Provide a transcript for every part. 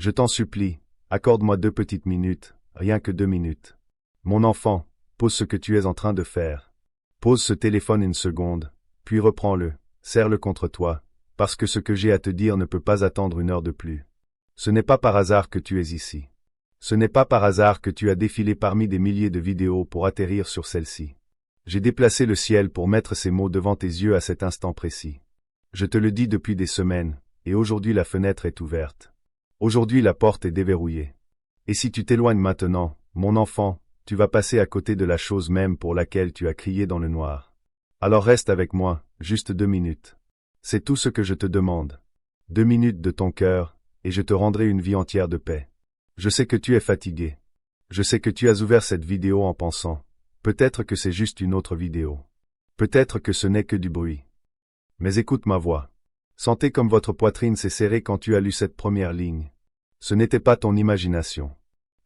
Je t'en supplie, accorde-moi 2 petites minutes, rien que 2 minutes. Mon enfant, pose ce que tu es en train de faire. Pose ce téléphone une seconde, puis reprends-le, serre-le contre toi, parce que ce que j'ai à te dire ne peut pas attendre 1 heure de plus. Ce n'est pas par hasard que tu es ici. Ce n'est pas par hasard que tu as défilé parmi des milliers de vidéos pour atterrir sur celle-ci. J'ai déplacé le ciel pour mettre ces mots devant tes yeux à cet instant précis. Je te le dis depuis des semaines, et aujourd'hui la fenêtre est ouverte. Aujourd'hui la porte est déverrouillée. Et si tu t'éloignes maintenant, mon enfant, tu vas passer à côté de la chose même pour laquelle tu as crié dans le noir. Alors reste avec moi, juste 2 minutes. C'est tout ce que je te demande. 2 minutes de ton cœur, et je te rendrai une vie entière de paix. Je sais que tu es fatigué. Je sais que tu as ouvert cette vidéo en pensant, peut-être que c'est juste une autre vidéo. Peut-être que ce n'est que du bruit. Mais écoute ma voix. Sentez comme votre poitrine s'est serrée quand tu as lu cette première ligne. Ce n'était pas ton imagination.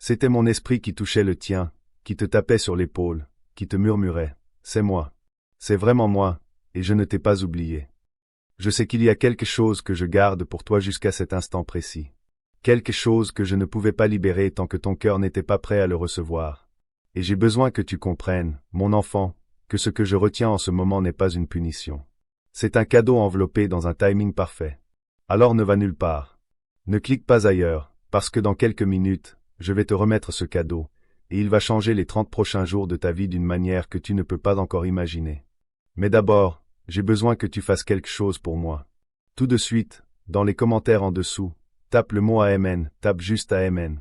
C'était mon esprit qui touchait le tien, qui te tapait sur l'épaule, qui te murmurait, c'est moi. C'est vraiment moi, et je ne t'ai pas oublié. Je sais qu'il y a quelque chose que je garde pour toi jusqu'à cet instant précis. Quelque chose que je ne pouvais pas libérer tant que ton cœur n'était pas prêt à le recevoir. Et j'ai besoin que tu comprennes, mon enfant, que ce que je retiens en ce moment n'est pas une punition. C'est un cadeau enveloppé dans un timing parfait. Alors ne va nulle part. Ne clique pas ailleurs, parce que dans quelques minutes, je vais te remettre ce cadeau, et il va changer les 30 prochains jours de ta vie d'une manière que tu ne peux pas encore imaginer. Mais d'abord, j'ai besoin que tu fasses quelque chose pour moi. Tout de suite, dans les commentaires en dessous, tape le mot Amen, tape juste Amen.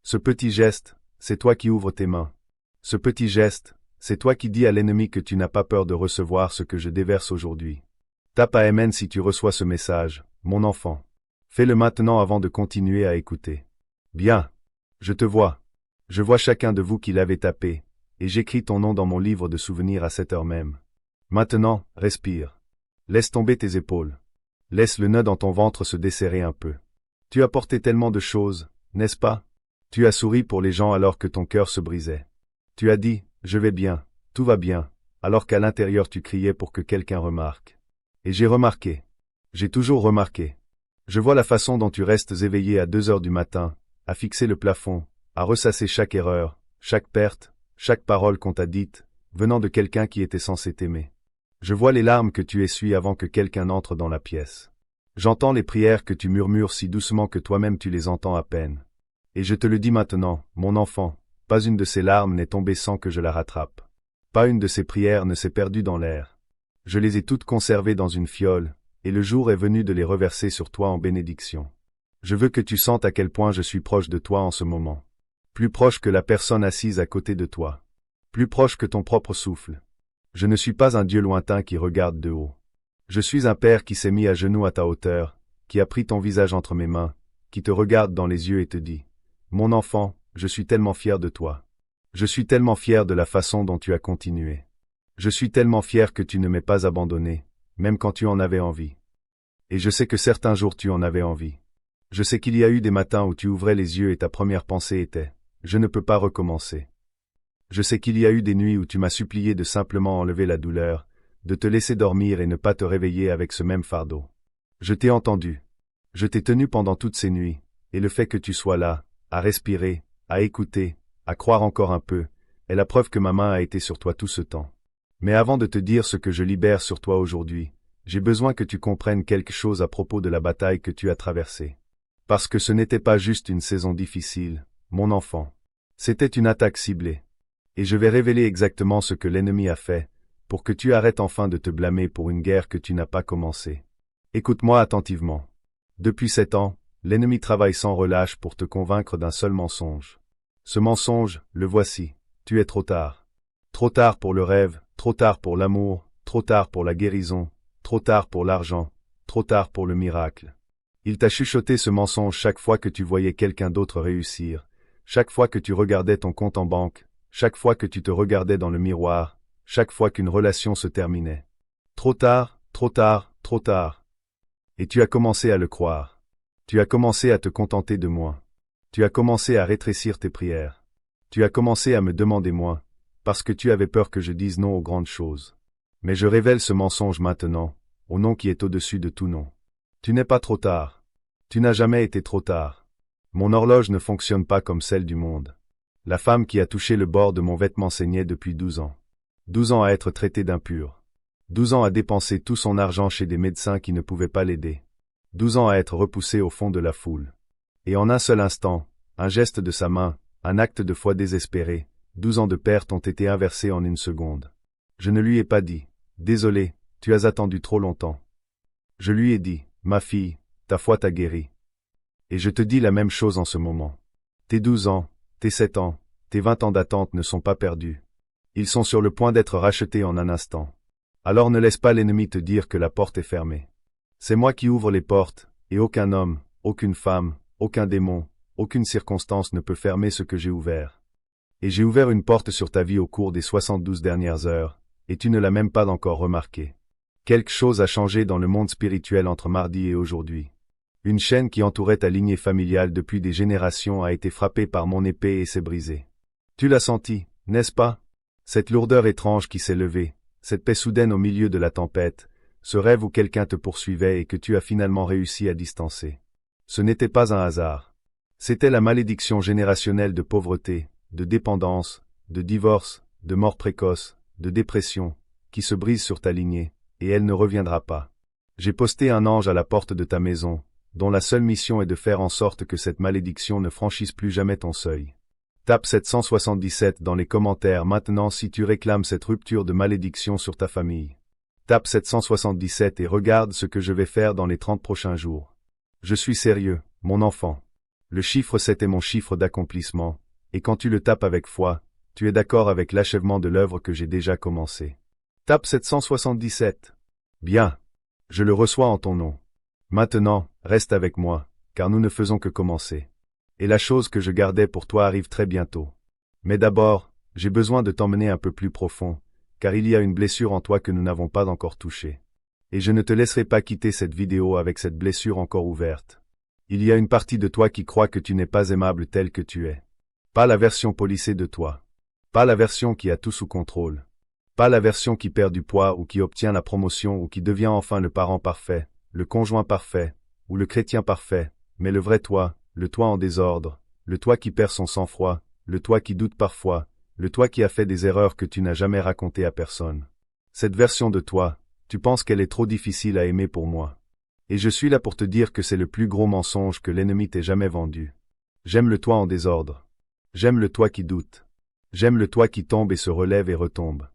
Ce petit geste, c'est toi qui ouvres tes mains. Ce petit geste, c'est toi qui dis à l'ennemi que tu n'as pas peur de recevoir ce que je déverse aujourd'hui. Tape Amen si tu reçois ce message, mon enfant. Fais-le maintenant avant de continuer à écouter. Bien. Je te vois. Je vois chacun de vous qui l'avez tapé, et j'écris ton nom dans mon livre de souvenirs à cette heure même. Maintenant, respire. Laisse tomber tes épaules. Laisse le nœud dans ton ventre se desserrer un peu. Tu as porté tellement de choses, n'est-ce pas? Tu as souri pour les gens alors que ton cœur se brisait. Tu as dit, je vais bien, tout va bien, alors qu'à l'intérieur tu criais pour que quelqu'un remarque. Et j'ai remarqué. J'ai toujours remarqué. Je vois la façon dont tu restes éveillé à 2 heures du matin, à fixer le plafond, à ressasser chaque erreur, chaque perte, chaque parole qu'on t'a dite, venant de quelqu'un qui était censé t'aimer. Je vois les larmes que tu essuies avant que quelqu'un n'entre dans la pièce. J'entends les prières que tu murmures si doucement que toi-même tu les entends à peine. Et je te le dis maintenant, mon enfant, pas une de ces larmes n'est tombée sans que je la rattrape. Pas une de ces prières ne s'est perdue dans l'air. Je les ai toutes conservées dans une fiole, et le jour est venu de les reverser sur toi en bénédiction. Je veux que tu sentes à quel point je suis proche de toi en ce moment. Plus proche que la personne assise à côté de toi. Plus proche que ton propre souffle. Je ne suis pas un Dieu lointain qui regarde de haut. Je suis un Père qui s'est mis à genoux à ta hauteur, qui a pris ton visage entre mes mains, qui te regarde dans les yeux et te dit « Mon enfant, je suis tellement fier de toi. Je suis tellement fier de la façon dont tu as continué. Je suis tellement fier que tu ne m'aies pas abandonné, même quand tu en avais envie. Et je sais que certains jours tu en avais envie. Je sais qu'il y a eu des matins où tu ouvrais les yeux et ta première pensée était « Je ne peux pas recommencer ». Je sais qu'il y a eu des nuits où tu m'as supplié de simplement enlever la douleur, de te laisser dormir et ne pas te réveiller avec ce même fardeau. Je t'ai entendu. Je t'ai tenu pendant toutes ces nuits, et le fait que tu sois là, à respirer, à écouter, à croire encore un peu, est la preuve que ma main a été sur toi tout ce temps. Mais avant de te dire ce que je libère sur toi aujourd'hui, j'ai besoin que tu comprennes quelque chose à propos de la bataille que tu as traversée. Parce que ce n'était pas juste une saison difficile, mon enfant. C'était une attaque ciblée. Et je vais révéler exactement ce que l'ennemi a fait, pour que tu arrêtes enfin de te blâmer pour une guerre que tu n'as pas commencée. Écoute-moi attentivement. Depuis 7 ans, l'ennemi travaille sans relâche pour te convaincre d'un seul mensonge. Ce mensonge, le voici. Tu es trop tard. Trop tard pour le rêve, trop tard pour l'amour, trop tard pour la guérison, trop tard pour l'argent, trop tard pour le miracle. Il t'a chuchoté ce mensonge chaque fois que tu voyais quelqu'un d'autre réussir, chaque fois que tu regardais ton compte en banque, chaque fois que tu te regardais dans le miroir, chaque fois qu'une relation se terminait. Trop tard, trop tard, trop tard. Et tu as commencé à le croire. Tu as commencé à te contenter de moi. Tu as commencé à rétrécir tes prières. Tu as commencé à me demander moins, parce que tu avais peur que je dise non aux grandes choses. Mais je révèle ce mensonge maintenant, au nom qui est au-dessus de tout nom. Tu n'es pas trop tard. Tu n'as jamais été trop tard. Mon horloge ne fonctionne pas comme celle du monde. La femme qui a touché le bord de mon vêtement saignait depuis 12 ans. 12 ans à être traitée d'impure. 12 ans à dépenser tout son argent chez des médecins qui ne pouvaient pas l'aider. 12 ans à être repoussée au fond de la foule. Et en un seul instant, un geste de sa main, un acte de foi désespéré, 12 ans de perte ont été inversés en une seconde. Je ne lui ai pas dit « Désolé, tu as attendu trop longtemps ». Je lui ai dit « Ma fille, ta foi t'a guéri ». Et je te dis la même chose en ce moment. Tes 12 ans, tes 7 ans, tes 20 ans d'attente ne sont pas perdus. Ils sont sur le point d'être rachetés en un instant. Alors ne laisse pas l'ennemi te dire que la porte est fermée. C'est moi qui ouvre les portes, et aucun homme, aucune femme, aucun démon, aucune circonstance ne peut fermer ce que j'ai ouvert. Et j'ai ouvert une porte sur ta vie au cours des 72 dernières heures, et tu ne l'as même pas encore remarqué. Quelque chose a changé dans le monde spirituel entre mardi et aujourd'hui. Une chaîne qui entourait ta lignée familiale depuis des générations a été frappée par mon épée et s'est brisée. Tu l'as senti, n'est-ce pas? Cette lourdeur étrange qui s'est levée, cette paix soudaine au milieu de la tempête, ce rêve où quelqu'un te poursuivait et que tu as finalement réussi à distancer. Ce n'était pas un hasard. C'était la malédiction générationnelle de pauvreté, de dépendance, de divorce, de mort précoce, de dépression, qui se brise sur ta lignée, et elle ne reviendra pas. J'ai posté un ange à la porte de ta maison, dont la seule mission est de faire en sorte que cette malédiction ne franchisse plus jamais ton seuil. Tape 777 dans les commentaires maintenant si tu réclames cette rupture de malédiction sur ta famille. Tape 777 et regarde ce que je vais faire dans les 30 prochains jours. Je suis sérieux, mon enfant. Le chiffre 7 est mon chiffre d'accomplissement, et quand tu le tapes avec foi, tu es d'accord avec l'achèvement de l'œuvre que j'ai déjà commencée. Tape 777. Bien. Je le reçois en ton nom. Maintenant, reste avec moi, car nous ne faisons que commencer. Et la chose que je gardais pour toi arrive très bientôt. Mais d'abord, j'ai besoin de t'emmener un peu plus profond, car il y a une blessure en toi que nous n'avons pas encore touchée. Et je ne te laisserai pas quitter cette vidéo avec cette blessure encore ouverte. Il y a une partie de toi qui croit que tu n'es pas aimable tel que tu es. Pas la version polissée de toi. Pas la version qui a tout sous contrôle. Pas la version qui perd du poids ou qui obtient la promotion ou qui devient enfin le parent parfait, le conjoint parfait, ou le chrétien parfait, mais le vrai toi, le toi en désordre, le toi qui perd son sang-froid, le toi qui doute parfois, le toi qui a fait des erreurs que tu n'as jamais racontées à personne. Cette version de toi, tu penses qu'elle est trop difficile à aimer pour moi. Et je suis là pour te dire que c'est le plus gros mensonge que l'ennemi t'ait jamais vendu. J'aime le toi en désordre. J'aime le toi qui doute. J'aime le toi qui tombe et se relève et retombe.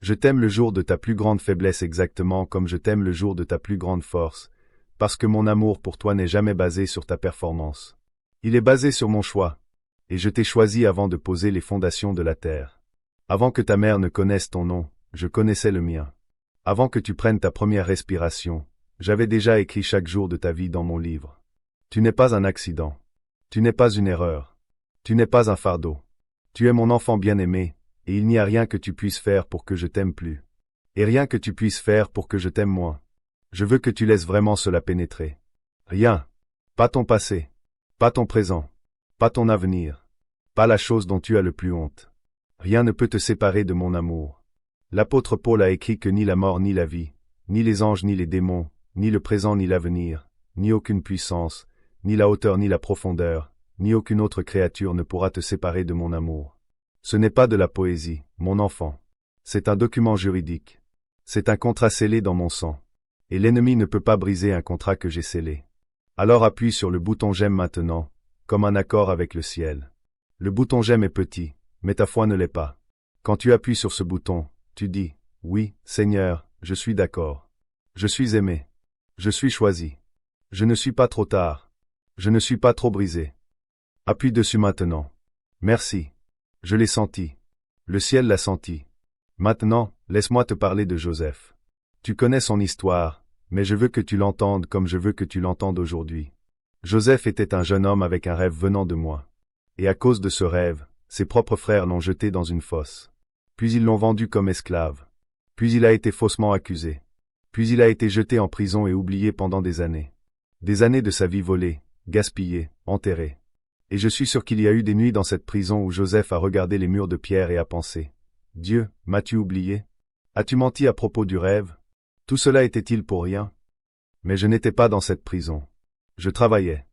Je t'aime le jour de ta plus grande faiblesse exactement comme je t'aime le jour de ta plus grande force, parce que mon amour pour toi n'est jamais basé sur ta performance. Il est basé sur mon choix. Et je t'ai choisi avant de poser les fondations de la terre. Avant que ta mère ne connaisse ton nom, je connaissais le mien. Avant que tu prennes ta première respiration, j'avais déjà écrit chaque jour de ta vie dans mon livre. Tu n'es pas un accident. Tu n'es pas une erreur. Tu n'es pas un fardeau. Tu es mon enfant bien-aimé, et il n'y a rien que tu puisses faire pour que je t'aime plus. Et rien que tu puisses faire pour que je t'aime moins. Je veux que tu laisses vraiment cela pénétrer. Rien. Pas ton passé. Pas ton présent. Pas ton avenir. Pas la chose dont tu as le plus honte. Rien ne peut te séparer de mon amour. L'apôtre Paul a écrit que ni la mort ni la vie, ni les anges ni les démons, ni le présent ni l'avenir, ni aucune puissance, ni la hauteur ni la profondeur, ni aucune autre créature ne pourra te séparer de mon amour. Ce n'est pas de la poésie, mon enfant. C'est un document juridique. C'est un contrat scellé dans mon sang. Et l'ennemi ne peut pas briser un contrat que j'ai scellé. Alors appuie sur le bouton j'aime maintenant, comme un accord avec le ciel. Le bouton j'aime est petit, mais ta foi ne l'est pas. Quand tu appuies sur ce bouton, tu dis, oui, Seigneur, je suis d'accord. Je suis aimé. Je suis choisi. Je ne suis pas trop tard. Je ne suis pas trop brisé. Appuie dessus maintenant. Merci. Je l'ai senti. Le ciel l'a senti. Maintenant, laisse-moi te parler de Joseph. Tu connais son histoire, mais je veux que tu l'entendes comme je veux que tu l'entendes aujourd'hui. Joseph était un jeune homme avec un rêve venant de moi. Et à cause de ce rêve, ses propres frères l'ont jeté dans une fosse. Puis ils l'ont vendu comme esclave. Puis il a été faussement accusé. Puis il a été jeté en prison et oublié pendant des années. Des années de sa vie volée, gaspillée, enterrée. Et je suis sûr qu'il y a eu des nuits dans cette prison où Joseph a regardé les murs de pierre et a pensé, « Dieu, m'as-tu oublié? As-tu menti à propos du rêve? Tout cela était-il pour rien? » Mais je n'étais pas dans cette prison. Je travaillais.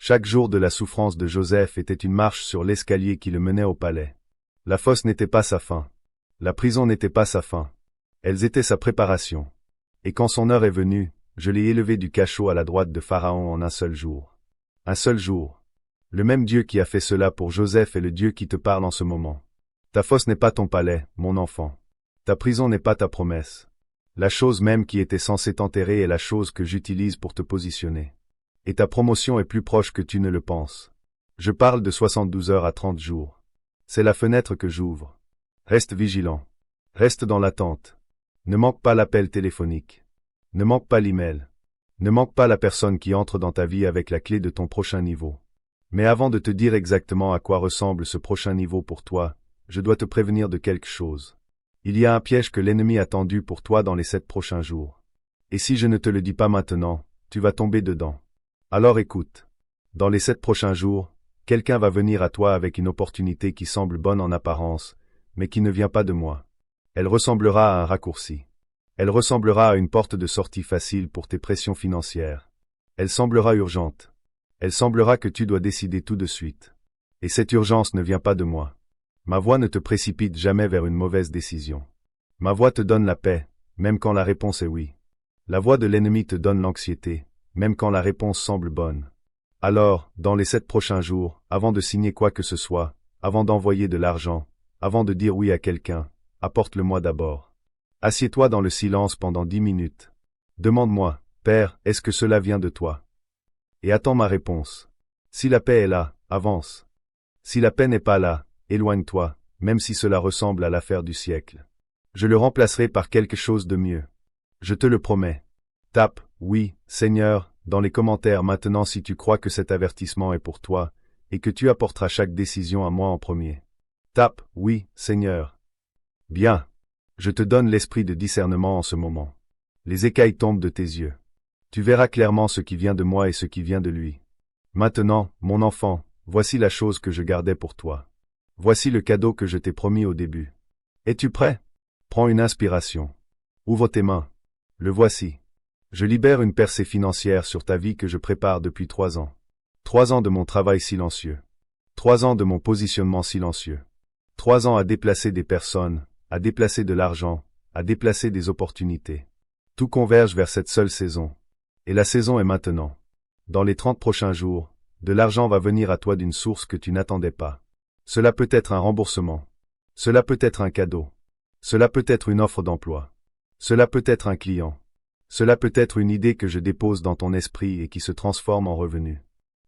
Chaque jour de la souffrance de Joseph était une marche sur l'escalier qui le menait au palais. La fosse n'était pas sa fin. La prison n'était pas sa fin. Elles étaient sa préparation. Et quand son heure est venue, je l'ai élevé du cachot à la droite de Pharaon en un seul jour. Un seul jour. Le même Dieu qui a fait cela pour Joseph est le Dieu qui te parle en ce moment. Ta fosse n'est pas ton palais, mon enfant. Ta prison n'est pas ta promesse. La chose même qui était censée t'enterrer est la chose que j'utilise pour te positionner. Et ta promotion est plus proche que tu ne le penses. Je parle de 72 heures à 30 jours. C'est la fenêtre que j'ouvre. Reste vigilant. Reste dans l'attente. Ne manque pas l'appel téléphonique. Ne manque pas l'email. Ne manque pas la personne qui entre dans ta vie avec la clé de ton prochain niveau. Mais avant de te dire exactement à quoi ressemble ce prochain niveau pour toi, je dois te prévenir de quelque chose. Il y a un piège que l'ennemi a tendu pour toi dans les 7 prochains jours. Et si je ne te le dis pas maintenant, tu vas tomber dedans. Alors écoute. Dans les 7 prochains jours, quelqu'un va venir à toi avec une opportunité qui semble bonne en apparence, mais qui ne vient pas de moi. Elle ressemblera à un raccourci. Elle ressemblera à une porte de sortie facile pour tes pressions financières. Elle semblera urgente. Elle semblera que tu dois décider tout de suite. Et cette urgence ne vient pas de moi. Ma voix ne te précipite jamais vers une mauvaise décision. Ma voix te donne la paix, même quand la réponse est oui. La voix de l'ennemi te donne l'anxiété, même quand la réponse semble bonne. Alors, dans les 7 prochains jours, avant de signer quoi que ce soit, avant d'envoyer de l'argent, avant de dire oui à quelqu'un, apporte-le-moi d'abord. Assieds-toi dans le silence pendant 10 minutes. Demande-moi, Père, est-ce que cela vient de toi? Et attends ma réponse. Si la paix est là, avance. Si la paix n'est pas là, éloigne-toi, même si cela ressemble à l'affaire du siècle. Je le remplacerai par quelque chose de mieux. Je te le promets. Tape, oui, Seigneur, dans les commentaires maintenant si tu crois que cet avertissement est pour toi, et que tu apporteras chaque décision à moi en premier. Tape, oui, Seigneur. Bien. Je te donne l'esprit de discernement en ce moment. Les écailles tombent de tes yeux. Tu verras clairement ce qui vient de moi et ce qui vient de lui. Maintenant, mon enfant, voici la chose que je gardais pour toi. Voici le cadeau que je t'ai promis au début. Es-tu prêt? Prends une inspiration. Ouvre tes mains. Le voici. Je libère une percée financière sur ta vie que je prépare depuis 3 ans. 3 ans de mon travail silencieux. 3 ans de mon positionnement silencieux. 3 ans à déplacer des personnes, à déplacer de l'argent, à déplacer des opportunités. Tout converge vers cette seule saison. Et la saison est maintenant. Dans les 30 prochains jours, de l'argent va venir à toi d'une source que tu n'attendais pas. Cela peut être un remboursement. Cela peut être un cadeau. Cela peut être une offre d'emploi. Cela peut être un client. Cela peut être une idée que je dépose dans ton esprit et qui se transforme en revenu.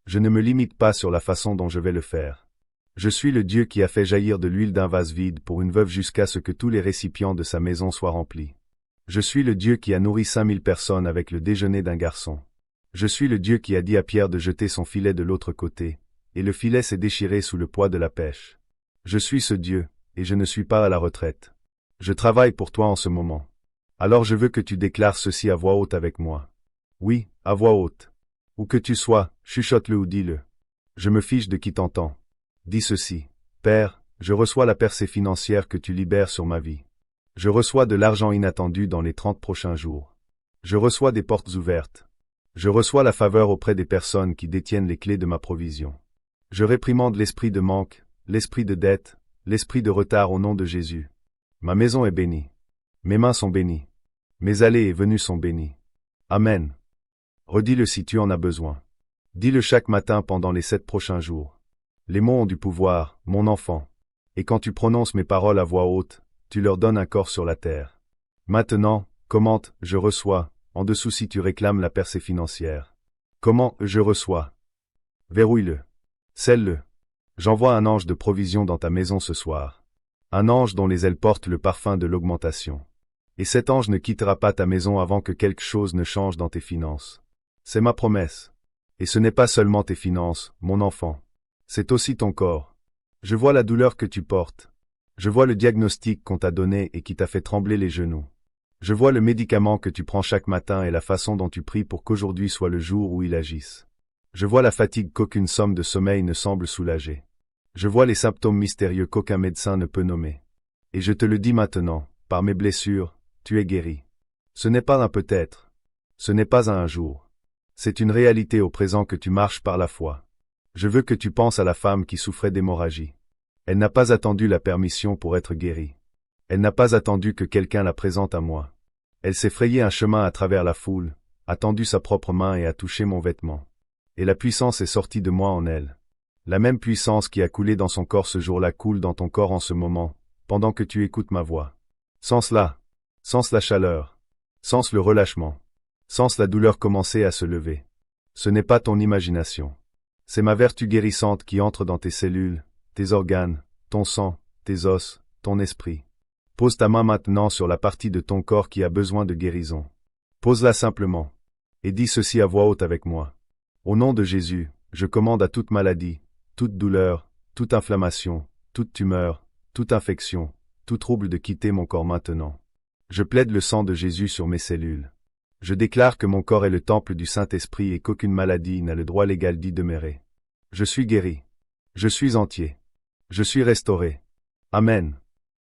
Je ne me limite pas sur la façon dont je vais le faire. Je suis le Dieu qui a fait jaillir de l'huile d'un vase vide pour une veuve jusqu'à ce que tous les récipients de sa maison soient remplis. Je suis le Dieu qui a nourri 5000 personnes avec le déjeuner d'un garçon. Je suis le Dieu qui a dit à Pierre de jeter son filet de l'autre côté, et le filet s'est déchiré sous le poids de la pêche. Je suis ce Dieu, et je ne suis pas à la retraite. Je travaille pour toi en ce moment. Alors je veux que tu déclares ceci à voix haute avec moi. Oui, à voix haute. Où que tu sois, chuchote-le ou dis-le. Je me fiche de qui t'entend. Dis ceci. Père, je reçois la percée financière que tu libères sur ma vie. Je reçois de l'argent inattendu dans les 30 prochains jours. Je reçois des portes ouvertes. Je reçois la faveur auprès des personnes qui détiennent les clés de ma provision. Je réprimande l'esprit de manque, l'esprit de dette, l'esprit de retard au nom de Jésus. Ma maison est bénie. Mes mains sont bénies. Mes allées et venues sont bénies. Amen. Redis-le si tu en as besoin. Dis-le chaque matin pendant les 7 prochains jours. Les mots ont du pouvoir, mon enfant. Et quand tu prononces mes paroles à voix haute, tu leur donnes un corps sur la terre. Maintenant, commente, je reçois, en dessous si tu réclames la percée financière. Comment, je reçois? Verrouille-le. Scelle-le. J'envoie un ange de provision dans ta maison ce soir. Un ange dont les ailes portent le parfum de l'augmentation. Et cet ange ne quittera pas ta maison avant que quelque chose ne change dans tes finances. C'est ma promesse. Et ce n'est pas seulement tes finances, mon enfant. C'est aussi ton corps. Je vois la douleur que tu portes. Je vois le diagnostic qu'on t'a donné et qui t'a fait trembler les genoux. Je vois le médicament que tu prends chaque matin et la façon dont tu pries pour qu'aujourd'hui soit le jour où il agisse. Je vois la fatigue qu'aucune somme de sommeil ne semble soulager. Je vois les symptômes mystérieux qu'aucun médecin ne peut nommer. Et je te le dis maintenant, par mes blessures, tu es guéri. Ce n'est pas un peut-être. Ce n'est pas un jour. C'est une réalité au présent que tu marches par la foi. Je veux que tu penses à la femme qui souffrait d'hémorragie. Elle n'a pas attendu la permission pour être guérie. Elle n'a pas attendu que quelqu'un la présente à moi. Elle s'est frayé un chemin à travers la foule, a tendu sa propre main et a touché mon vêtement. Et la puissance est sortie de moi en elle. La même puissance qui a coulé dans son corps ce jour-là coule dans ton corps en ce moment, pendant que tu écoutes ma voix. Sens la chaleur. Sens le relâchement. Sens la douleur commencer à se lever. Ce n'est pas ton imagination. C'est ma vertu guérissante qui entre dans tes cellules, tes organes, ton sang, tes os, ton esprit. Pose ta main maintenant sur la partie de ton corps qui a besoin de guérison. Pose-la simplement. Et dis ceci à voix haute avec moi. Au nom de Jésus, je commande à toute maladie, toute douleur, toute inflammation, toute tumeur, toute infection, tout trouble de quitter mon corps maintenant. Je plaide le sang de Jésus sur mes cellules. Je déclare que mon corps est le temple du Saint-Esprit et qu'aucune maladie n'a le droit légal d'y demeurer. Je suis guéri. Je suis entier. Je suis restauré. Amen.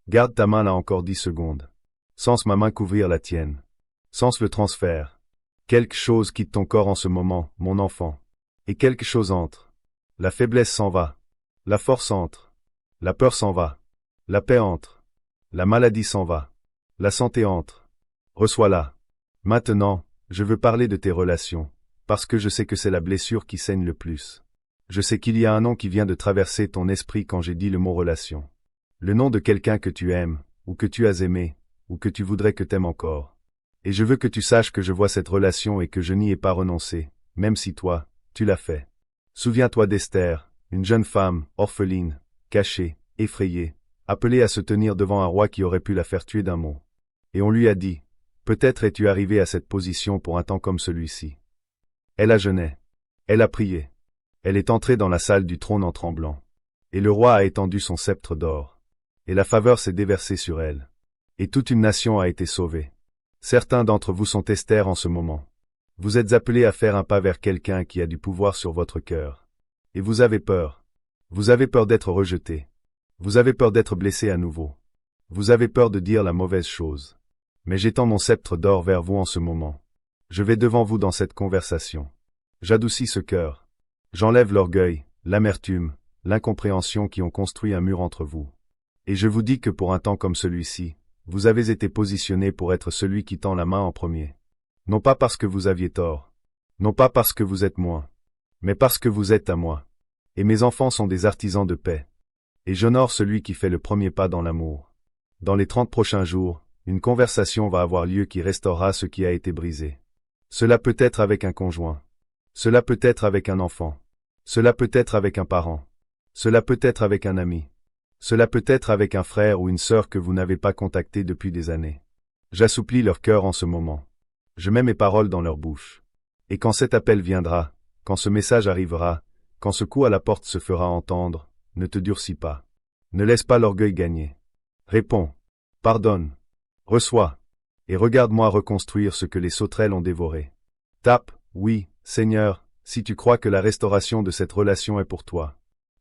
Garde ta main là encore 10 secondes. Sens ma main couvrir la tienne. Sens le transfert. Quelque chose quitte ton corps en ce moment, mon enfant. Et quelque chose entre. La faiblesse s'en va. La force entre. La peur s'en va. La paix entre. La maladie s'en va. La santé entre. Reçois-la. Maintenant, je veux parler de tes relations, parce que je sais que c'est la blessure qui saigne le plus. Je sais qu'il y a un nom qui vient de traverser ton esprit quand j'ai dit le mot relation. Le nom de quelqu'un que tu aimes, ou que tu as aimé, ou que tu voudrais que t'aimes encore. Et je veux que tu saches que je vois cette relation et que je n'y ai pas renoncé, même si toi, tu l'as fait. Souviens-toi d'Esther, une jeune femme, orpheline, cachée, effrayée, appelée à se tenir devant un roi qui aurait pu la faire tuer d'un mot. Et on lui a dit, peut-être es-tu arrivé à cette position pour un temps comme celui-ci. Elle a jeûné. Elle a prié. Elle est entrée dans la salle du trône en tremblant. Et le roi a étendu son sceptre d'or. Et la faveur s'est déversée sur elle. Et toute une nation a été sauvée. Certains d'entre vous sont Esther en ce moment. Vous êtes appelés à faire un pas vers quelqu'un qui a du pouvoir sur votre cœur. Et vous avez peur. Vous avez peur d'être rejeté. Vous avez peur d'être blessé à nouveau. Vous avez peur de dire la mauvaise chose. Mais j'étends mon sceptre d'or vers vous en ce moment. Je vais devant vous dans cette conversation. J'adoucis ce cœur. J'enlève l'orgueil, l'amertume, l'incompréhension qui ont construit un mur entre vous. Et je vous dis que pour un temps comme celui-ci, vous avez été positionné pour être celui qui tend la main en premier. Non pas parce que vous aviez tort. Non pas parce que vous êtes moi. Mais parce que vous êtes à moi. Et mes enfants sont des artisans de paix. Et j'honore celui qui fait le premier pas dans l'amour. Dans les 30 prochains jours, une conversation va avoir lieu qui restaurera ce qui a été brisé. Cela peut être avec un conjoint. Cela peut être avec un enfant. Cela peut être avec un parent. Cela peut être avec un ami. Cela peut être avec un frère ou une sœur que vous n'avez pas contacté depuis des années. J'assouplis leur cœur en ce moment. Je mets mes paroles dans leur bouche. Et quand cet appel viendra, quand ce message arrivera, quand ce coup à la porte se fera entendre, ne te durcis pas. Ne laisse pas l'orgueil gagner. Réponds. Pardonne. Reçois. Et regarde-moi reconstruire ce que les sauterelles ont dévoré. Tape, oui, Seigneur, si tu crois que la restauration de cette relation est pour toi.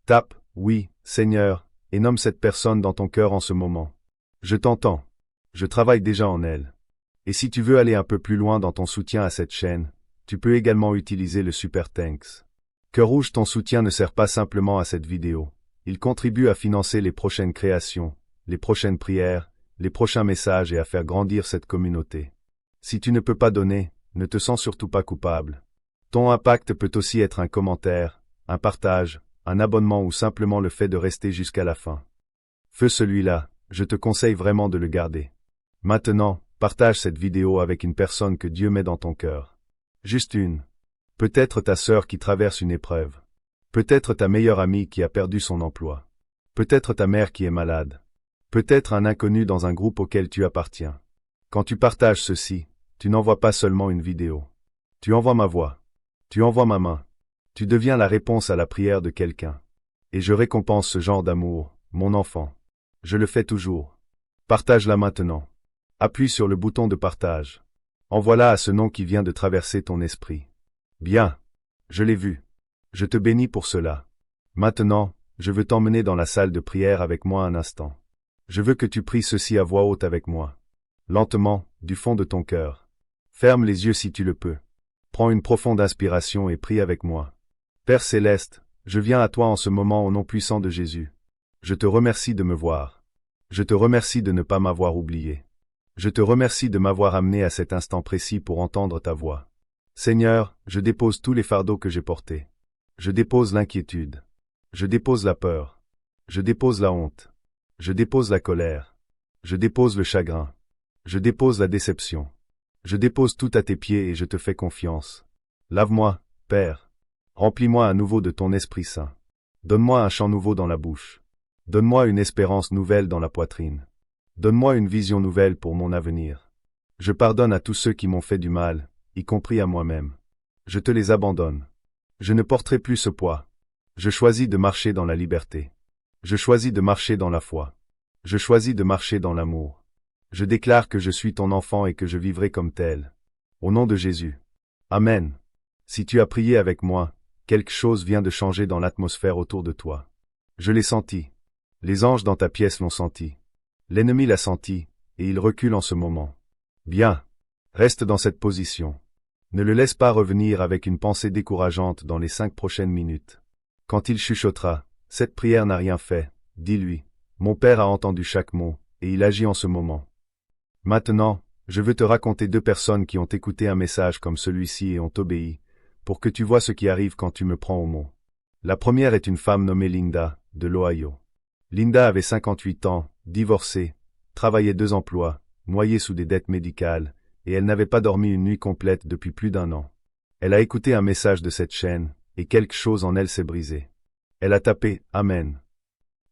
Tape, oui, Seigneur, et nomme cette personne dans ton cœur en ce moment. Je t'entends. Je travaille déjà en elle. Et si tu veux aller un peu plus loin dans ton soutien à cette chaîne, tu peux également utiliser le Super Thanks. Cœur Rouge, ton soutien ne sert pas simplement à cette vidéo. Il contribue à financer les prochaines créations, les prochaines prières, les prochains messages et à faire grandir cette communauté. Si tu ne peux pas donner, ne te sens surtout pas coupable. Ton impact peut aussi être un commentaire, un partage, un abonnement ou simplement le fait de rester jusqu'à la fin. Feu celui-là, je te conseille vraiment de le garder. Maintenant, partage cette vidéo avec une personne que Dieu met dans ton cœur. Juste une. Peut-être ta sœur qui traverse une épreuve. Peut-être ta meilleure amie qui a perdu son emploi. Peut-être ta mère qui est malade. Peut-être un inconnu dans un groupe auquel tu appartiens. Quand tu partages ceci, tu n'envoies pas seulement une vidéo. Tu envoies ma voix. Tu envoies ma main. Tu deviens la réponse à la prière de quelqu'un. Et je récompense ce genre d'amour, mon enfant. Je le fais toujours. Partage-la maintenant. Appuie sur le bouton de partage. Envoie-la à ce nom qui vient de traverser ton esprit. Bien. Je l'ai vu. Je te bénis pour cela. Maintenant, je veux t'emmener dans la salle de prière avec moi un instant. Je veux que tu pries ceci à voix haute avec moi. Lentement, du fond de ton cœur. Ferme les yeux si tu le peux. Prends une profonde inspiration et prie avec moi. Père céleste, je viens à toi en ce moment au nom puissant de Jésus. Je te remercie de me voir. Je te remercie de ne pas m'avoir oublié. Je te remercie de m'avoir amené à cet instant précis pour entendre ta voix. Seigneur, je dépose tous les fardeaux que j'ai portés. Je dépose l'inquiétude. Je dépose la peur. Je dépose la honte. Je dépose la colère. Je dépose le chagrin. Je dépose la déception. Je dépose tout à tes pieds et je te fais confiance. Lave-moi, Père. Remplis-moi à nouveau de ton Esprit Saint. Donne-moi un chant nouveau dans la bouche. Donne-moi une espérance nouvelle dans la poitrine. Donne-moi une vision nouvelle pour mon avenir. Je pardonne à tous ceux qui m'ont fait du mal, y compris à moi-même. Je te les abandonne. Je ne porterai plus ce poids. Je choisis de marcher dans la liberté. Je choisis de marcher dans la foi. Je choisis de marcher dans l'amour. Je déclare que je suis ton enfant et que je vivrai comme tel. Au nom de Jésus. Amen. Si tu as prié avec moi, quelque chose vient de changer dans l'atmosphère autour de toi. Je l'ai senti. Les anges dans ta pièce l'ont senti. L'ennemi l'a senti, et il recule en ce moment. Bien. Reste dans cette position. Ne le laisse pas revenir avec une pensée décourageante dans les 5 prochaines minutes. Quand il chuchotera, cette prière n'a rien fait, dis-lui. Mon Père a entendu chaque mot, et il agit en ce moment. Maintenant, je veux te raconter 2 personnes qui ont écouté un message comme celui-ci et ont obéi, pour que tu vois ce qui arrive quand tu me prends au mot. La première est une femme nommée Linda, de l'Ohio. Linda avait 58 ans, divorcée, travaillait 2 emplois, noyée sous des dettes médicales, et elle n'avait pas dormi une nuit complète depuis plus d'1 an. Elle a écouté un message de cette chaîne, et quelque chose en elle s'est brisé. Elle a tapé « Amen ».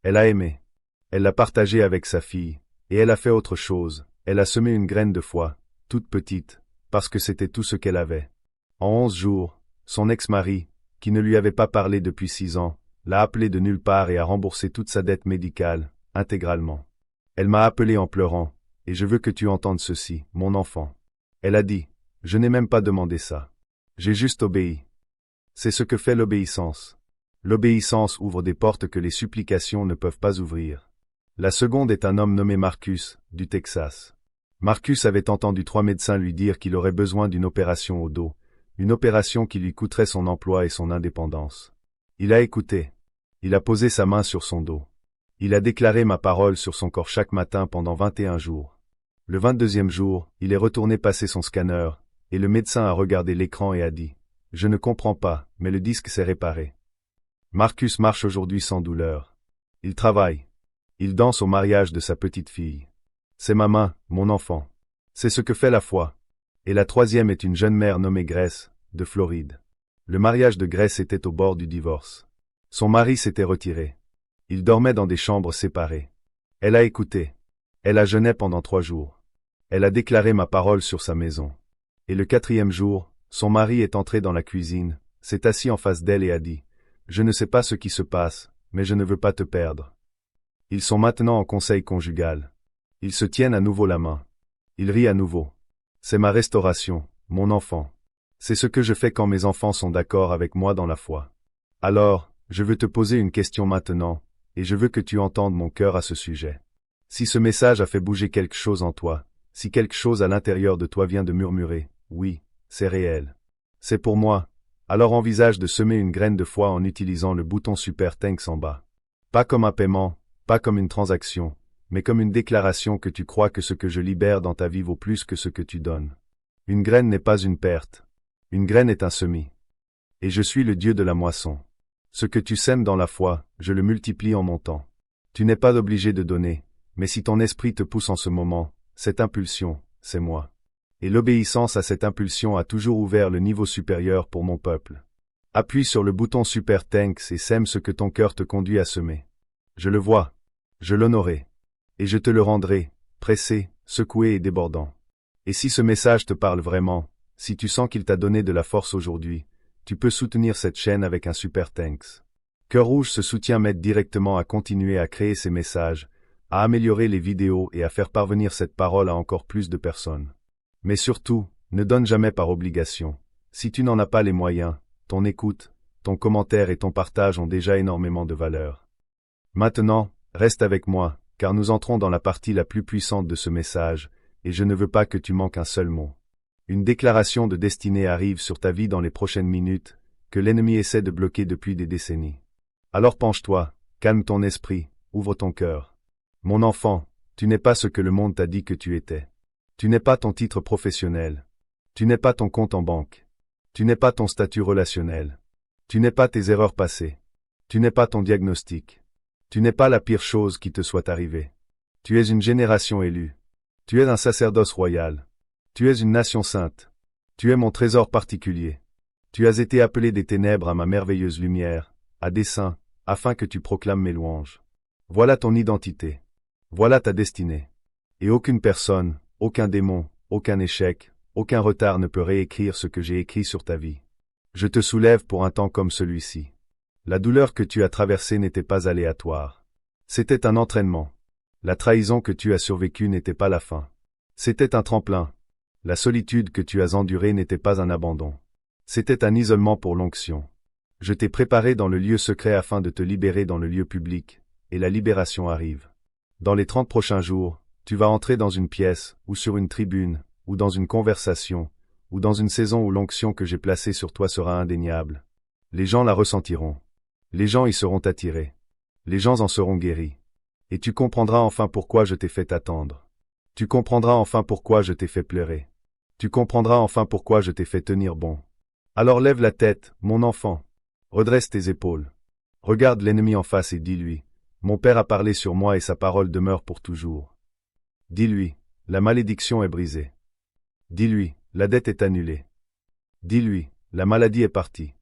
Elle a aimé. Elle l'a partagé avec sa fille, et elle a fait autre chose, elle a semé une graine de foi, toute petite, parce que c'était tout ce qu'elle avait. En 11 jours, son ex-mari, qui ne lui avait pas parlé depuis 6 ans, l'a appelé de nulle part et a remboursé toute sa dette médicale, intégralement. Elle m'a appelé en pleurant, et je veux que tu entendes ceci, mon enfant. Elle a dit, je n'ai même pas demandé ça. J'ai juste obéi. C'est ce que fait l'obéissance. L'obéissance ouvre des portes que les supplications ne peuvent pas ouvrir. La seconde est un homme nommé Marcus, du Texas. Marcus avait entendu 3 médecins lui dire qu'il aurait besoin d'une opération au dos, une opération qui lui coûterait son emploi et son indépendance. Il a écouté. Il a posé sa main sur son dos. Il a déclaré ma parole sur son corps chaque matin pendant 21 jours. Le 22e jour, il est retourné passer son scanner, et le médecin a regardé l'écran et a dit « Je ne comprends pas, mais le disque s'est réparé ». Marcus marche aujourd'hui sans douleur. Il travaille. Il danse au mariage de sa petite fille. C'est ma main, mon enfant. C'est ce que fait la foi. Et la 3e est une jeune mère nommée Grace, de Floride. Le mariage de Grace était au bord du divorce. Son mari s'était retiré. Il dormait dans des chambres séparées. Elle a écouté. Elle a jeûné pendant 3 jours. Elle a déclaré ma parole sur sa maison. Et le 4e jour, son mari est entré dans la cuisine, s'est assis en face d'elle et a dit « Je ne sais pas ce qui se passe, mais je ne veux pas te perdre. » Ils sont maintenant en conseil conjugal. Ils se tiennent à nouveau la main. Ils rient à nouveau. C'est ma restauration, mon enfant. C'est ce que je fais quand mes enfants sont d'accord avec moi dans la foi. Alors, je veux te poser une question maintenant, et je veux que tu entendes mon cœur à ce sujet. Si ce message a fait bouger quelque chose en toi, si quelque chose à l'intérieur de toi vient de murmurer, oui, c'est réel. C'est pour moi, alors envisage de semer une graine de foi en utilisant le bouton Super Thanks en bas. Pas comme un paiement, pas comme une transaction, mais comme une déclaration que tu crois que ce que je libère dans ta vie vaut plus que ce que tu donnes. Une graine n'est pas une perte. Une graine est un semis. Et je suis le Dieu de la moisson. Ce que tu sèmes dans la foi, je le multiplie en montant. Tu n'es pas obligé de donner, mais si ton esprit te pousse en ce moment, cette impulsion, c'est moi. Et l'obéissance à cette impulsion a toujours ouvert le niveau supérieur pour mon peuple. Appuie sur le bouton Super Thanks et sème ce que ton cœur te conduit à semer. Je le vois. Je l'honorerai. Et je te le rendrai, pressé, secoué et débordant. Et si ce message te parle vraiment, si tu sens qu'il t'a donné de la force aujourd'hui, tu peux soutenir cette chaîne avec un Super Thanks. Cœur Rouge se soutient m'aide directement à continuer à créer ces messages, à améliorer les vidéos et à faire parvenir cette parole à encore plus de personnes. Mais surtout, ne donne jamais par obligation. Si tu n'en as pas les moyens, ton écoute, ton commentaire et ton partage ont déjà énormément de valeur. Maintenant, reste avec moi, car nous entrons dans la partie la plus puissante de ce message, et je ne veux pas que tu manques un seul mot. Une déclaration de destinée arrive sur ta vie dans les prochaines minutes, que l'ennemi essaie de bloquer depuis des décennies. Alors penche-toi, calme ton esprit, ouvre ton cœur. Mon enfant, tu n'es pas ce que le monde t'a dit que tu étais. Tu n'es pas ton titre professionnel. Tu n'es pas ton compte en banque. Tu n'es pas ton statut relationnel. Tu n'es pas tes erreurs passées. Tu n'es pas ton diagnostic. Tu n'es pas la pire chose qui te soit arrivée. Tu es une génération élue. Tu es un sacerdoce royal. Tu es une nation sainte. Tu es mon trésor particulier. Tu as été appelé des ténèbres à ma merveilleuse lumière, à dessein, afin que tu proclames mes louanges. Voilà ton identité. Voilà ta destinée. Et aucune personne, aucun démon, aucun échec, aucun retard ne peut réécrire ce que j'ai écrit sur ta vie. Je te soulève pour un temps comme celui-ci. La douleur que tu as traversée n'était pas aléatoire. C'était un entraînement. La trahison que tu as survécue n'était pas la fin. C'était un tremplin. La solitude que tu as endurée n'était pas un abandon. C'était un isolement pour l'onction. Je t'ai préparé dans le lieu secret afin de te libérer dans le lieu public, et la libération arrive. Dans les 30 prochains jours, tu vas entrer dans une pièce, ou sur une tribune, ou dans une conversation, ou dans une saison où l'onction que j'ai placée sur toi sera indéniable. Les gens la ressentiront. Les gens y seront attirés. Les gens en seront guéris. Et tu comprendras enfin pourquoi je t'ai fait attendre. Tu comprendras enfin pourquoi je t'ai fait pleurer. Tu comprendras enfin pourquoi je t'ai fait tenir bon. Alors lève la tête, mon enfant. Redresse tes épaules. Regarde l'ennemi en face et dis-lui, mon Père a parlé sur moi et sa parole demeure pour toujours. Dis-lui, la malédiction est brisée. Dis-lui, la dette est annulée. Dis-lui, la maladie est partie.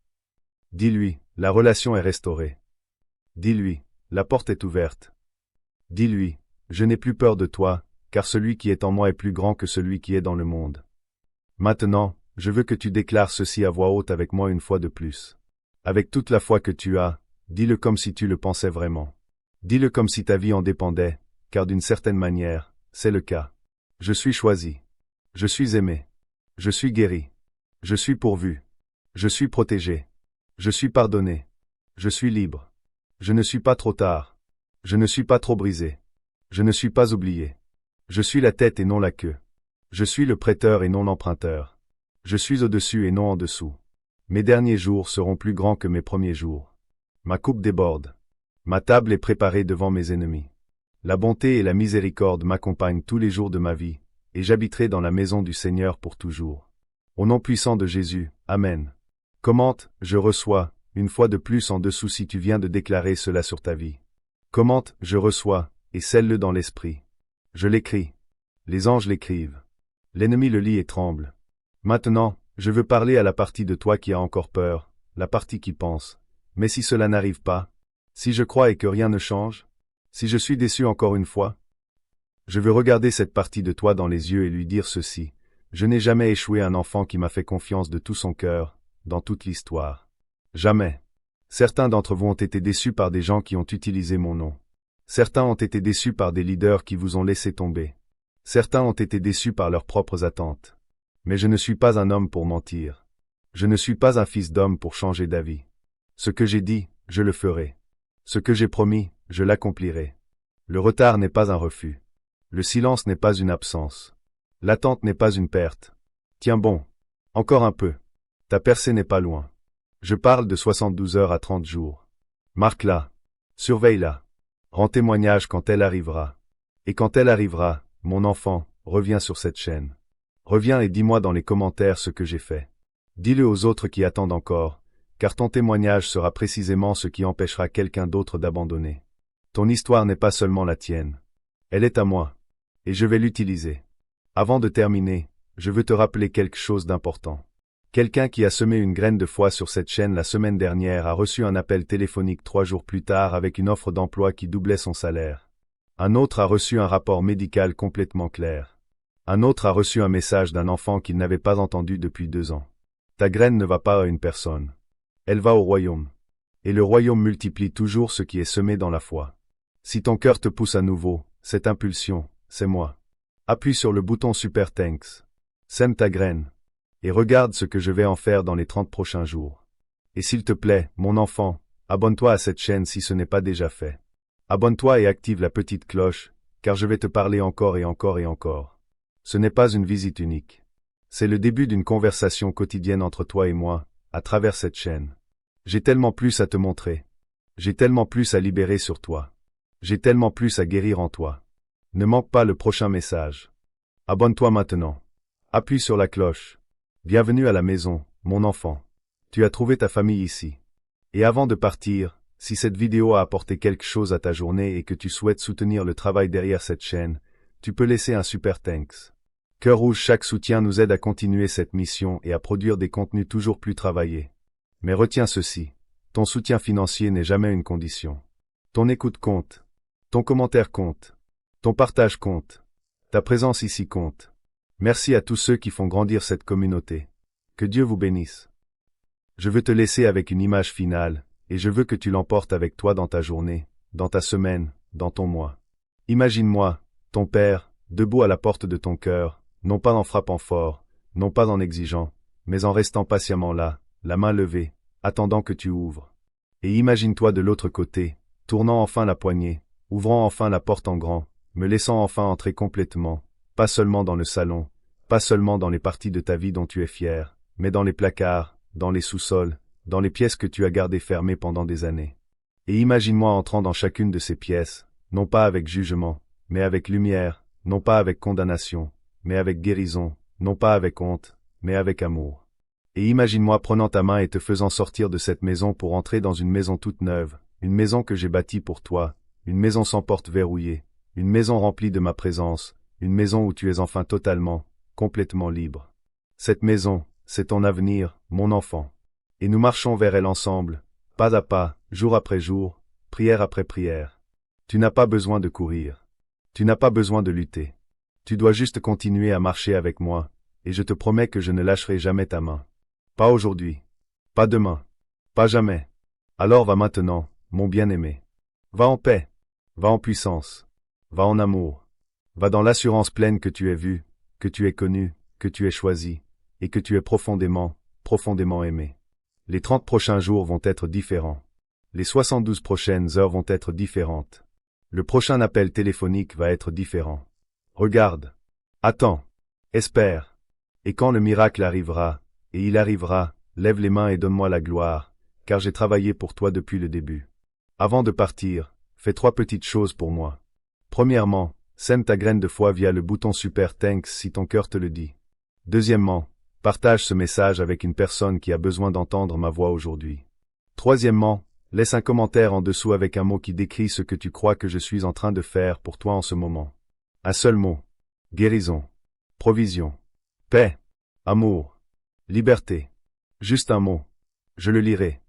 Dis-lui, la relation est restaurée. Dis-lui, la porte est ouverte. Dis-lui, je n'ai plus peur de toi, car celui qui est en moi est plus grand que celui qui est dans le monde. Maintenant, je veux que tu déclares ceci à voix haute avec moi une fois de plus. Avec toute la foi que tu as, dis-le comme si tu le pensais vraiment. Dis-le comme si ta vie en dépendait, car d'une certaine manière, c'est le cas. Je suis choisi. Je suis aimé. Je suis guéri. Je suis pourvu. Je suis protégé. Je suis pardonné. Je suis libre. Je ne suis pas trop tard. Je ne suis pas trop brisé. Je ne suis pas oublié. Je suis la tête et non la queue. Je suis le prêteur et non l'emprunteur. Je suis au-dessus et non en dessous. Mes derniers jours seront plus grands que mes premiers jours. Ma coupe déborde. Ma table est préparée devant mes ennemis. La bonté et la miséricorde m'accompagnent tous les jours de ma vie, et j'habiterai dans la maison du Seigneur pour toujours. Au nom puissant de Jésus, Amen. Commente, je reçois, une fois de plus en dessous si tu viens de déclarer cela sur ta vie. Commente, je reçois, et scelle-le dans l'esprit. Je l'écris. Les anges l'écrivent. L'ennemi le lit et tremble. Maintenant, je veux parler à la partie de toi qui a encore peur, la partie qui pense. Mais si cela n'arrive pas, si je crois et que rien ne change, si je suis déçu encore une fois, je veux regarder cette partie de toi dans les yeux et lui dire ceci. Je n'ai jamais échoué un enfant qui m'a fait confiance de tout son cœur, dans toute l'histoire. Jamais. Certains d'entre vous ont été déçus par des gens qui ont utilisé mon nom. Certains ont été déçus par des leaders qui vous ont laissé tomber. Certains ont été déçus par leurs propres attentes. Mais je ne suis pas un homme pour mentir. Je ne suis pas un fils d'homme pour changer d'avis. Ce que j'ai dit, je le ferai. Ce que j'ai promis, je l'accomplirai. Le retard n'est pas un refus. Le silence n'est pas une absence. L'attente n'est pas une perte. Tiens bon. Encore un peu. Ta percée n'est pas loin. Je parle de 72 heures à 30 jours. Marque-la. Surveille-la. Rends témoignage quand elle arrivera. Et quand elle arrivera, mon enfant, reviens sur cette chaîne. Reviens et dis-moi dans les commentaires ce que j'ai fait. Dis-le aux autres qui attendent encore, car ton témoignage sera précisément ce qui empêchera quelqu'un d'autre d'abandonner. Ton histoire n'est pas seulement la tienne. Elle est à moi. Et je vais l'utiliser. Avant de terminer, je veux te rappeler quelque chose d'important. Quelqu'un qui a semé une graine de foi sur cette chaîne la semaine dernière a reçu un appel téléphonique 3 jours plus tard avec une offre d'emploi qui doublait son salaire. Un autre a reçu un rapport médical complètement clair. Un autre a reçu un message d'un enfant qu'il n'avait pas entendu depuis 2 ans. Ta graine ne va pas à une personne. Elle va au royaume. Et le royaume multiplie toujours ce qui est semé dans la foi. Si ton cœur te pousse à nouveau, cette impulsion, c'est moi. Appuie sur le bouton Super Thanks. Sème ta graine. Et regarde ce que je vais en faire dans les 30 prochains jours. Et s'il te plaît, mon enfant, abonne-toi à cette chaîne si ce n'est pas déjà fait. Abonne-toi et active la petite cloche, car je vais te parler encore et encore et encore. Ce n'est pas une visite unique. C'est le début d'une conversation quotidienne entre toi et moi, à travers cette chaîne. J'ai tellement plus à te montrer. J'ai tellement plus à libérer sur toi. J'ai tellement plus à guérir en toi. Ne manque pas le prochain message. Abonne-toi maintenant. Appuie sur la cloche. Bienvenue à la maison, mon enfant. Tu as trouvé ta famille ici. Et avant de partir, si cette vidéo a apporté quelque chose à ta journée et que tu souhaites soutenir le travail derrière cette chaîne, tu peux laisser un super thanks. Cœur rouge, chaque soutien nous aide à continuer cette mission et à produire des contenus toujours plus travaillés. Mais retiens ceci, ton soutien financier n'est jamais une condition. Ton écoute compte. Ton commentaire compte. Ton partage compte. Ta présence ici compte. Merci à tous ceux qui font grandir cette communauté. Que Dieu vous bénisse. Je veux te laisser avec une image finale, et je veux que tu l'emportes avec toi dans ta journée, dans ta semaine, dans ton mois. Imagine-moi, ton Père, debout à la porte de ton cœur, non pas en frappant fort, non pas en exigeant, mais en restant patiemment là, la main levée, attendant que tu ouvres. Et imagine-toi de l'autre côté, tournant enfin la poignée, ouvrant enfin la porte en grand, me laissant enfin entrer complètement, pas seulement dans le salon, pas seulement dans les parties de ta vie dont tu es fier, mais dans les placards, dans les sous-sols, dans les pièces que tu as gardées fermées pendant des années. Et imagine-moi entrant dans chacune de ces pièces, non pas avec jugement, mais avec lumière, non pas avec condamnation, mais avec guérison, non pas avec honte, mais avec amour. Et imagine-moi prenant ta main et te faisant sortir de cette maison pour entrer dans une maison toute neuve, une maison que j'ai bâtie pour toi, une maison sans porte verrouillée, une maison remplie de ma présence, une maison où tu es enfin totalement, complètement libre. Cette maison, c'est ton avenir, mon enfant. Et nous marchons vers elle ensemble, pas à pas, jour après jour, prière après prière. Tu n'as pas besoin de courir. Tu n'as pas besoin de lutter. Tu dois juste continuer à marcher avec moi, et je te promets que je ne lâcherai jamais ta main. Pas aujourd'hui. Pas demain. Pas jamais. Alors va maintenant, mon bien-aimé. Va en paix. Va en puissance. Va en amour. Va dans l'assurance pleine que tu es vu, que tu es connu, que tu es choisi, et que tu es profondément, profondément aimé. Les 30 prochains jours vont être différents. Les 72 prochaines heures vont être différentes. Le prochain appel téléphonique va être différent. Regarde. Attends. Espère. Et quand le miracle arrivera, et il arrivera, lève les mains et donne-moi la gloire, car j'ai travaillé pour toi depuis le début. Avant de partir, fais 3 petites choses pour moi. Premièrement, sème ta graine de foi via le bouton Super Thanks si ton cœur te le dit. Deuxièmement, partage ce message avec une personne qui a besoin d'entendre ma voix aujourd'hui. Troisièmement, laisse un commentaire en dessous avec un mot qui décrit ce que tu crois que je suis en train de faire pour toi en ce moment. Un seul mot. Guérison. Provision. Paix. Amour. Liberté. Juste un mot. Je le lirai.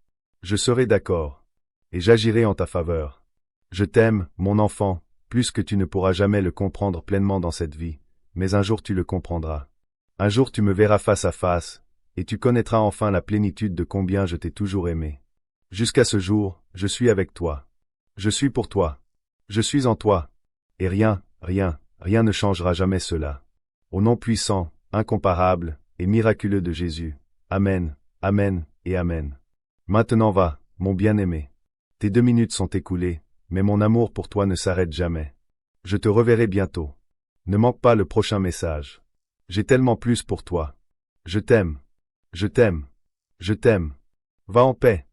Je serai d'accord. Et j'agirai en ta faveur. Je t'aime, mon enfant, plus que tu ne pourras jamais le comprendre pleinement dans cette vie, mais un jour tu le comprendras. Un jour tu me verras face à face, et tu connaîtras enfin la plénitude de combien je t'ai toujours aimé. Jusqu'à ce jour, je suis avec toi. Je suis pour toi. Je suis en toi. Et rien ne changera jamais cela. Au nom puissant, incomparable et miraculeux de Jésus. Amen, amen et amen. Maintenant va, mon bien-aimé. Tes 2 minutes sont écoulées, mais mon amour pour toi ne s'arrête jamais. Je te reverrai bientôt. Ne manque pas le prochain message. J'ai tellement plus pour toi. Je t'aime. Je t'aime. Je t'aime. Va en paix.